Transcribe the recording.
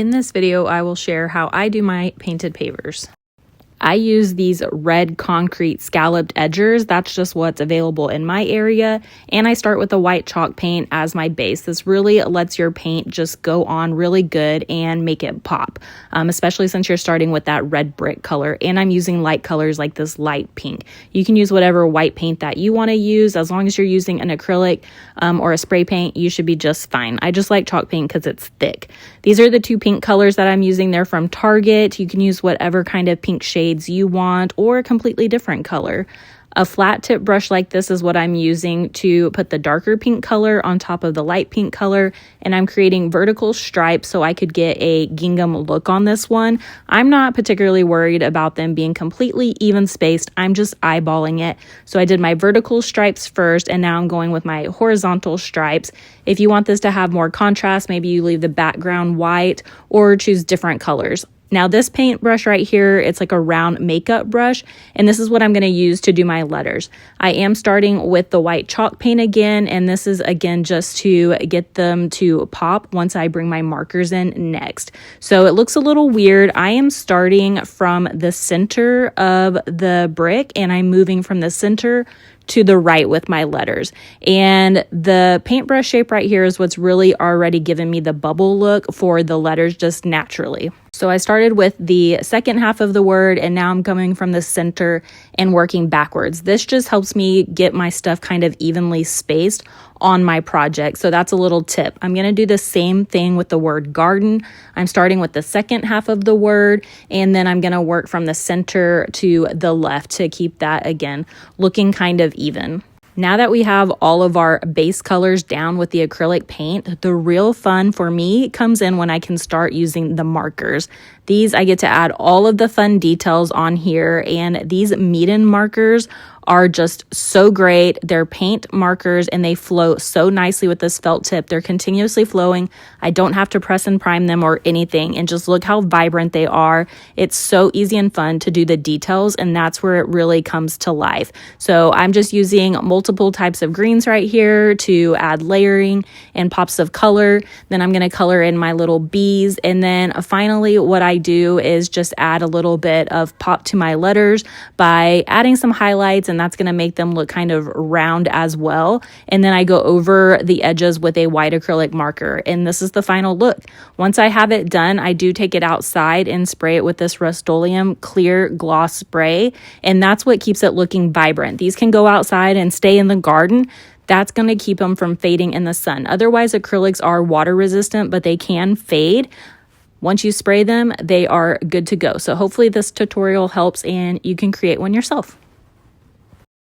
In this video, I will share how I do my painted pavers. I use these red concrete scalloped edgers. That's just what's available in my area. And I start with a white chalk paint as my base. This really lets your paint just go on really good and make it pop, especially since you're starting with that red brick color. And I'm using light colors like this light pink. You can use whatever white paint that you want to use. As long as you're using an acrylic or a spray paint, you should be just fine. I just like chalk paint because it's thick. These are the two pink colors that I'm using. They're from Target. You can use whatever kind of pink shade you want or a completely different color. A flat tip brush like this is what I'm using to put the darker pink color on top of the light pink color, and I'm creating vertical stripes so I could get a gingham look on this one. I'm not particularly worried about them being completely even spaced. I'm just eyeballing it. So I did my vertical stripes first, and now I'm going with my horizontal stripes. If you want this to have more contrast, maybe you leave the background white or choose different colors. Now this paintbrush right here, it's like a round makeup brush, and this is what I'm going to use to do my letters. I am starting with the white chalk paint again, and this is again just to get them to pop once I bring my markers in next. So it looks a little weird. I am starting from the center of the brick, and I'm moving from the center to the right with my letters. And the paintbrush shape right here is what's really already given me the bubble look for the letters just naturally. So I started with the second half of the word, and now I'm coming from the center and working backwards. This just helps me get my stuff kind of evenly spaced on my project. So that's a little tip. I'm going to do the same thing with the word garden. I'm starting with the second half of the word, and then I'm going to work from the center to the left to keep that, again, looking kind of even. Now that we have all of our base colors down with the acrylic paint, the real fun for me comes in when I can start using the markers. These, I get to add all of the fun details on here, and these Meeden markers are just so great. They're paint markers and they flow so nicely with this felt tip. They're continuously flowing. I don't have to press and prime them or anything, and just look how vibrant they are. It's so easy and fun to do the details, and that's where it really comes to life. So I'm just using multiple types of greens right here to add layering and pops of color. Then I'm going to color in my little bees, and then finally what I do is just add a little bit of pop to my letters by adding some highlights, and that's going to make them look kind of round as well. And then I go over the edges with a white acrylic marker, and this is the final look. Once I have it done, I do take it outside and spray it with this Rust-Oleum clear gloss spray, and that's what keeps it looking vibrant. These can go outside and stay in the garden. That's going to keep them from fading in the sun. Otherwise, acrylics are water resistant, but they can fade. Once you spray them, they are good to go. So hopefully this tutorial helps and you can create one yourself.